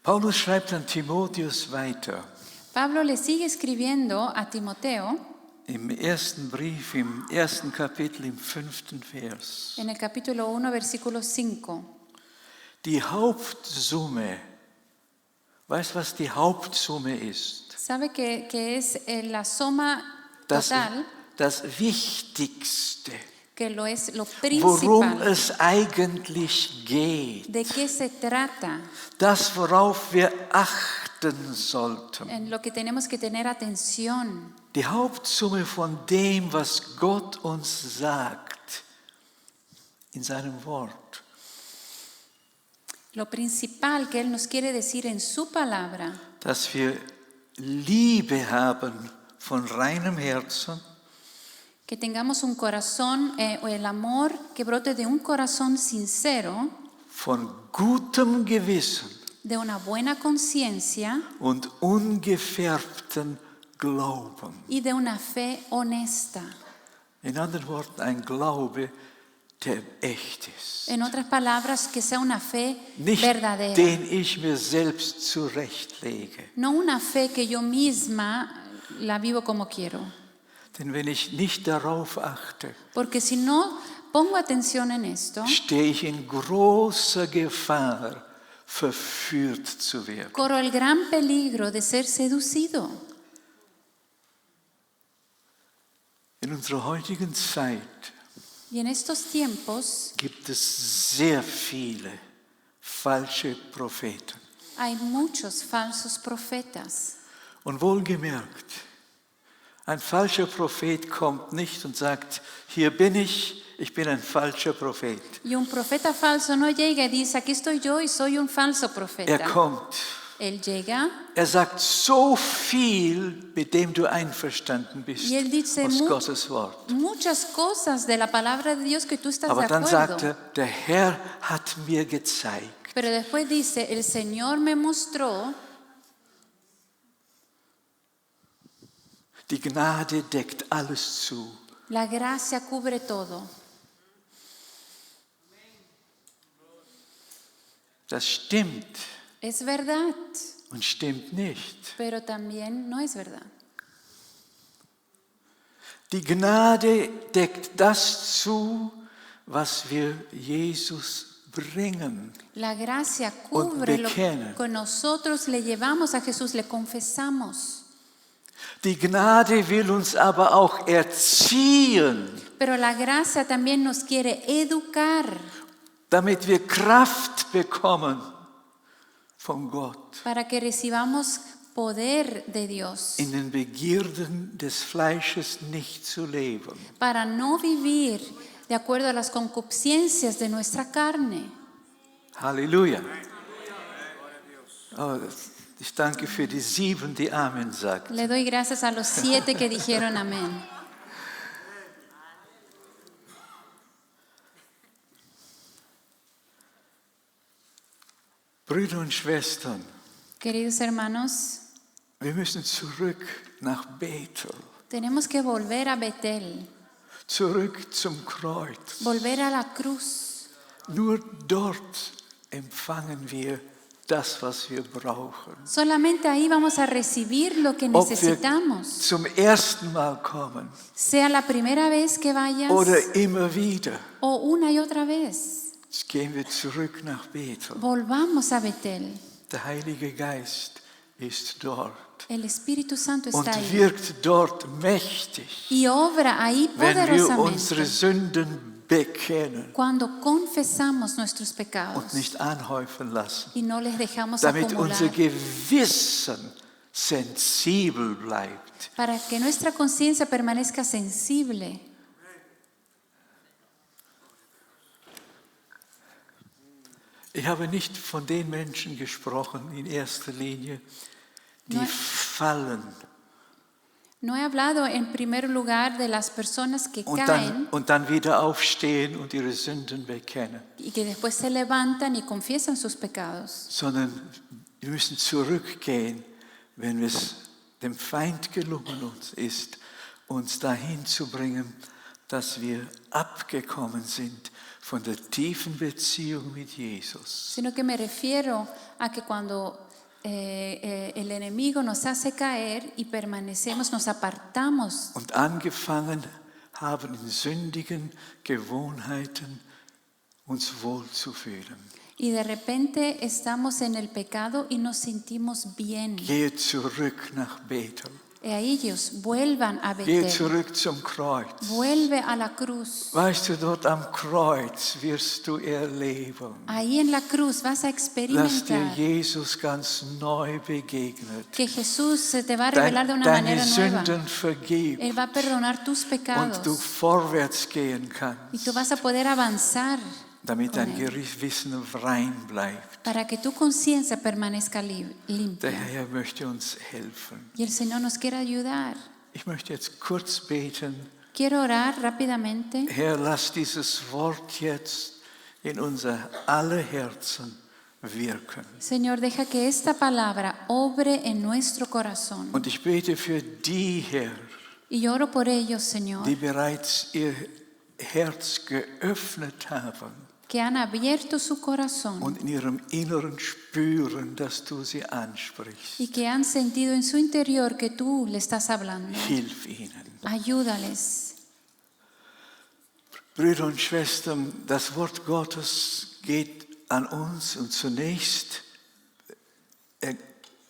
Paulus schreibt an Timotheus weiter. Pablo le sigue escribiendo a Timoteo Im ersten Brief, im ersten Kapitel, im 5. Vers. en el capítulo 1, versículo 5. Die Hauptsumme, weißt du, was die Hauptsumme ist? ¿Sabe que es la suma Das, total? das Wichtigste, Que lo es lo worum principal. es eigentlich geht. ¿De qué se trata? Das, worauf wir achten sollten. En lo que tenemos que tener atención. Die Hauptsumme von dem, was Gott uns sagt in seinem Wort. Lo principal que Él nos quiere decir en su palabra, Dass wir Liebe haben von reinem Herzen, que tengamos un corazón, o el amor que brote de un corazón sincero, von gutem Gewissen de una buena conciencia und ungefärbten Glauben. y de una fe honesta. In anderen Worten, ein Glaube, der echt ist. En otras palabras, que sea una fe Nicht verdadera. den ich mir selbst zurechtlege. No una fe que yo misma la vivo como quiero. Denn wenn ich nicht darauf achte, Porque si no pongo atención en esto, stehe ich in großer Gefahr, verführt zu werden. corro el gran peligro de ser seducido. In unserer heutigen Zeit Y en estos tiempos gibt es sehr viele falsche Propheten. hay muchos falsos profetas. Und wohlgemerkt, ein falscher Prophet kommt nicht und sagt, hier bin ich bin ein falscher Prophet. Y un profeta falso no llega y dice, aquí estoy yo y soy un falso profeta. Kommt, Él llega sagt so viel, mit dem du einverstanden bist, y él dice aus Gottes Wort. muchas cosas de la palabra de Dios que tú estás Aber de dann acuerdo. sagt der Herr hat mir gezeigt. Pero después dice, el Señor me mostró, Die Gnade deckt alles zu. la gracia cubre todo. Das stimmt Es verdad, und stimmt nicht. pero también no es verdad. Die Gnade deckt das zu, was wir Jesus bringen. La gracia cubre lo bekennen. que nosotros le llevamos a Jesús, le confesamos. Die Gnade will uns aber auch erziehen, Pero la gracia también nos quiere educar damit wir Kraft bekommen von Gott, para que recibamos poder de Dios, in den Begierden des Fleisches nicht zu leben. para no vivir de acuerdo a las concupiscencias de nuestra carne. Halleluja. Oh, ich danke für die 7, die Amen sagt. Le doy gracias a los 7 que dijeron amén. Brüder und Schwestern, Queridos hermanos, wir müssen zurück nach Bethel, tenemos que volver a Betel, zurück zum Kreuz. volver a la cruz. Nur dort empfangen wir das, was wir brauchen. Solamente ahí vamos a recibir lo que Ob wir necesitamos. zum ersten Mal kommen Sea la primera vez que vayas oder immer wieder, o una y otra vez. jetzt gehen wir zurück nach Bethel. Volvamos a Betel. Der Heilige Geist ist dort El Espíritu Santo und está ahí wirkt dort mächtig, y obra ahí wenn wir unsere poderosamente Sünden bekennen cuando confesamos nuestros und pecados nicht anhäufen lassen, y no les dejamos damit unser acumular, Gewissen sensibel bleibt. para que nuestra conciencia permanezca sensible. Ich habe nicht von den Menschen gesprochen in erster Linie, die fallen No he hablado en primer lugar de las personas que caen und dann wieder aufstehen und ihre Sünden bekennen, y que después se levantan y confiesan sus pecados, sondern wir müssen zurückgehen, wenn es dem Feind gelungen uns ist, uns dahin zu bringen, dass wir abgekommen sind von der tiefen Beziehung mit Jesus. sino que me refiero a que cuando el enemigo nos hace caer y permanecemos, nos apartamos Und angefangen haben in sündigen Gewohnheiten uns wohlzufühlen. y de repente estamos en el pecado y nos sentimos bien. Gehe zurück nach Bethel. Ellos vuelvan a Gehe Betel, zurück zum Kreuz. vuelve a la cruz. Weißt du, dort am Kreuz wirst du erleben, Ahí en la cruz vas a dass dir experimentar Jesus ganz neu begegnet, que Jesús se te va a revelar de una deine manera nueva. Sünden vergibt Él va a perdonar tus und pecados du vorwärts gehen y kannst, tú vas a poder avanzar damit con dein él, Gewissen rein bleibt. para que tu conciencia permanezca Der limpia. Herr möchte uns helfen. Y el Señor nos quiere ayudar. Ich möchte jetzt kurz beten. Quiero orar rápidamente. Herr, lass dieses Wort jetzt in unser aller Herzen wirken. Señor, deja que esta palabra obre en nuestro corazón. Und ich bete für die, Herr, Y oro por ellos, Señor, die bereits ihr Herz geöffnet haben que han abierto su corazón und in ihrem Inneren spüren, dass du sie ansprichst. y que han sentido en su interior que tú le estás hablando. Hilf ihnen. Ayúdales. Brüder und Schwestern, das Wort Gottes geht an uns und zunächst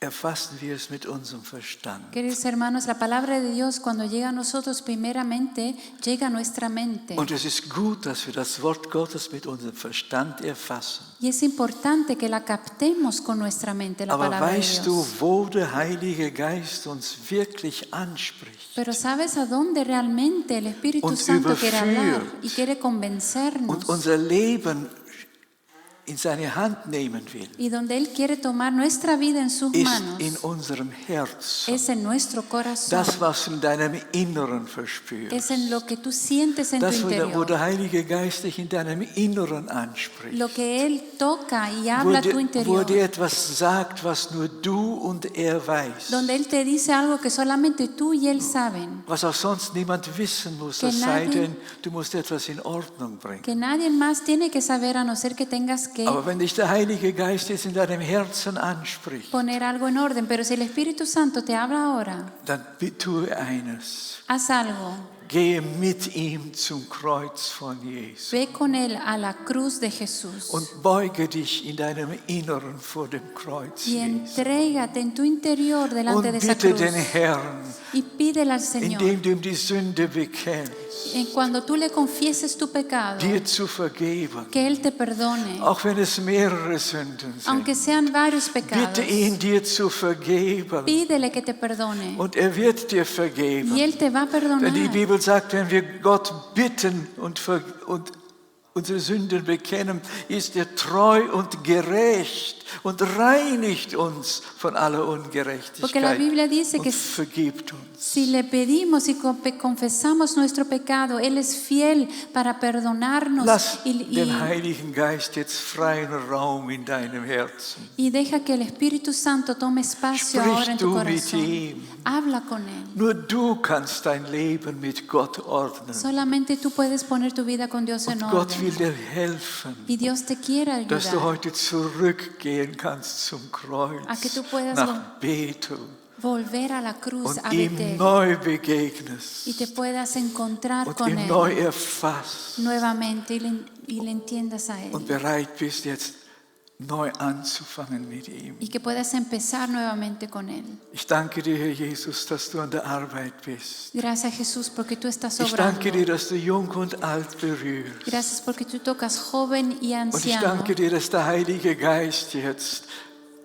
erfassen wir es mit unserem Verstand. Queridos hermanos, la palabra de Dios cuando llega a nosotros primeramente llega a nuestra mente. Und es ist gut, dass wir das Wort Gottes mit unserem Verstand erfassen. Y es importante que la captemos con nuestra mente, la Aber palabra de weißt du, Dios. wo der Heilige Geist uns wirklich anspricht Pero ¿sabes a dónde realmente el Espíritu Und Santo quiere hablar überführt y quiere convencernos? und unser Leben in seine Hand nehmen will? Y donde Él quiere tomar nuestra vida en sus Ist manos, in unserem Herz. es en nuestro corazón, Das, was du in deinem Inneren verspürst. es en lo que tú sientes en tu Das, wo interior, der Heilige Geist dich in deinem Inneren anspricht. lo que Él toca y habla a tu Wo interior, dir etwas sagt, was nur du und er weiß. donde Él te dice algo que solamente tú y Él saben, Was auch sonst niemand wissen muss, Que es sei nadie- denn, du musst etwas in Ordnung bringen. que nadie más tiene que saber a no ser que tengas que Aber wenn dich der Heilige Geist jetzt in deinem Herzen anspricht, poner algo en orden. Pero si el Espíritu Santo te habla ahora, dann tue eines. haz algo. gehe mit ihm zum Kreuz von Jesus Ve con Él a la cruz de Jesús und beuge dich in deinem Inneren vor dem Kreuz y Jesus. entrégate en tu interior delante Und de esa bitte cruz den Herrn, y pídele al Señor, indem du ihm die Sünde bekennst, cuando tú le confieses tu pecado, dir zu vergeben, que Él te perdone, auch wenn es mehrere Sünden aunque sind. sean varios pecados. Bitte ihn, dir zu vergeben, Pídele que te perdone und er wird dir vergeben. y Él te va a perdonar. Denn die Bibel sagt, wenn wir Gott bitten und unsere Sünden bekennen, ist er treu und gerecht und reinigt uns von aller Porque la Ungerechtigkeit Biblia dice und que vergibt uns. si le pedimos y confesamos nuestro pecado, Él es fiel para perdonarnos Lass den Heiligen Geist jetzt freien Raum in deinem Herzen. y deja que el Espíritu Santo tome espacio Sprich ahora en tu du mit corazón. ihm. Habla con Él. Nur du kannst dein Leben mit Gott ordnen. Solamente tú puedes poner tu vida con Dios en Und Gott will orden. dir helfen, Y Dios te quiere dass du ayudar heute zurückgehen kannst zum Kreuz, a que tú puedas nach Bethel volver a la cruz, und a ihm Betel, neu begegnest y te puedas encontrar und con ihn Él neu erfasst nuevamente y le entiendas a Él. und bereit bist, jetzt neu anzufangen mit ihm. Y que puedas empezar nuevamente con Él. Ich danke dir, Herr Jesus, dass du an der Arbeit bist. Gracias, Jesús, porque tú estás Ich obrando. danke dir, dass du jung und alt berührst. Gracias porque tú tocas joven y Und ich anciano. danke dir, dass der Heilige Geist jetzt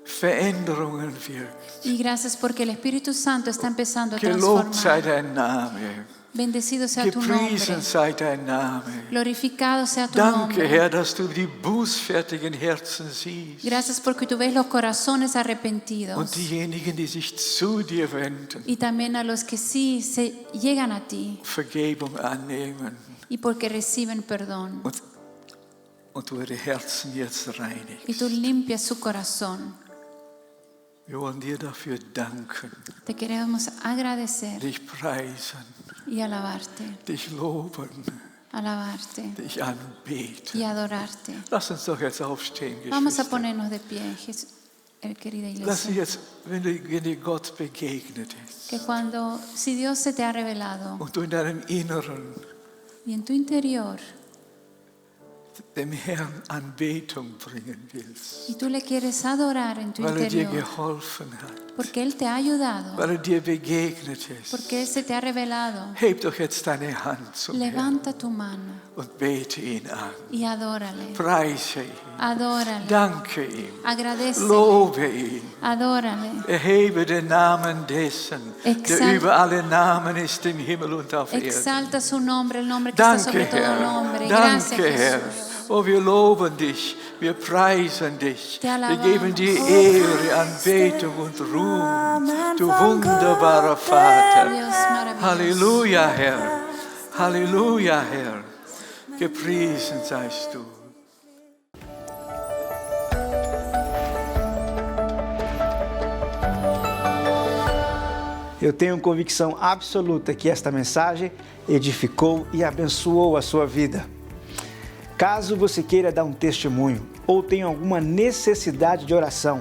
Veränderungen wirkt. Y gracias porque el Espíritu Santo está empezando a Gelobt sei transformar. dein Name. Bendecido sea tu Gepriesen nombre. sei dein Name. Glorificado sea tu Danke, nombre. Herr, dass du die bußfertigen Herzen siehst Gracias porque tú ves los corazones und arrepentidos. diejenigen, die sich zu dir wenden, Y también a los que sí se llegan a ti Vergebung annehmen y porque reciben perdón. und du ihre Herzen jetzt Y reinigst. tú limpias su corazón. Wir wollen dir dafür danken, Te queremos agradecer dich preisen, y alabarte. dich loben, Alabarte dich anbeten. y adorarte. Lass uns doch jetzt aufstehen, Vamos a Geschwister. ponernos de pie, querida Lass uns iglesia. jetzt, wenn dir Gott begegnet ist Que si Dios se te ha revelado und du in deinem Inneren y en tu interior dem Herrn Anbetung bringen willst, y tú le quieres adorar en tu weil dir interior, geholfen hat, porque Él te ha ayudado, weil dir begegnet ist. porque Él se te ha revelado, Heb doch jetzt deine Hand zum Herrn levanta tu mano und bete ihn an. y adórale, Preise ihn, adórale, danke ihm, agradece, lobe ihn. adórale, Erhebe den Namen dessen, der Exalt- über alle Namen ist im Himmel und auf Erden. exalta su nombre, el nombre que está Danke, sobre todo Herr. nombre. Gracias, Danke, Herr. Jesús. Oh, wir loben dich, wir preisen dich, Te wir alabamos. geben dir Ehre, Anbetung und Ruhm, du wunderbarer Vater. Dios maravilloso. Halleluja, Herr. Halleluja, Herr. Gepriesen seist du. Eu tenho convicção absoluta que esta mensagem edificou e abençoou a sua vida. Caso você queira dar um testemunho ou tenha alguma necessidade de oração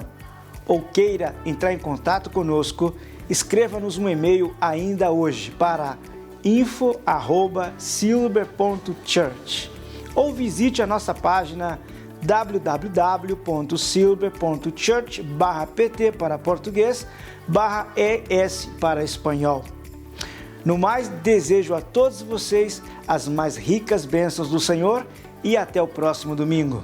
ou queira entrar em contato conosco, escreva-nos um e-mail ainda hoje para info@silver.church ou visite a nossa página www.silver.church/pt para português /ES para espanhol. No mais, desejo a todos vocês as mais ricas bênçãos do Senhor e até o próximo domingo.